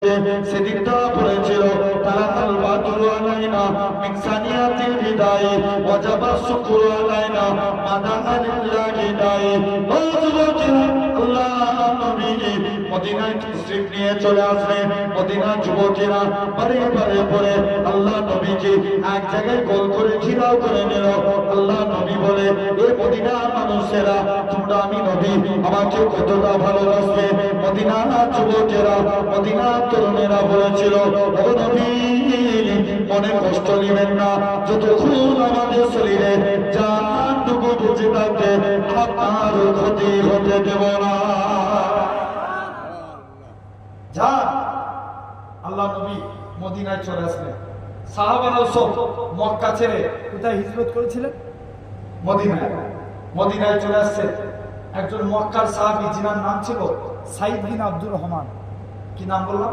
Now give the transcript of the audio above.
সেদিনটা পড়েছিল তারা আল বাদরু আলাইনা মিন সানিয়াতিল বিদায় ওয়াজাবা শুকরু আলাইনা মাদা লিল্লাহি দাই। ও যুবকেরা, আল্লাহ নবী মদিনায় তশরিফ নিয়ে চলে আসলেন। মদিনার যুবকেরা বারে বারে পড়ে আল্লাহ নবীকে এক জায়গায় গোল করে ঘিরাও করে নিল। আল্লাহ নবী বলে, এ মদিনার মানুষেরা, তোমরা আমি নবী আমাকে কতটা ভালোবাসবে। মদিনার যুবকেরা, মদিনার তরুণেরা বলেছিল, ও নবী মনে কষ্ট নেবেন না, যতক্ষণ আমাদের শরীরে জানটুকু বেঁচে থাকবে আপনার ক্ষতি হতে দেব না। যা আল্লাহ নবী মদিনায় চলে আসলেন। সাহাবারা সব মক্কা ছেড়ে কোথায় হিজরত করেছিলেন? মদিনায়। মদিনায় চলে আসছে একজন মক্কার সাহাবী, যিনার নাম ছিল সাইদ বিন আব্দুর রহমান। কি নাম বললাম?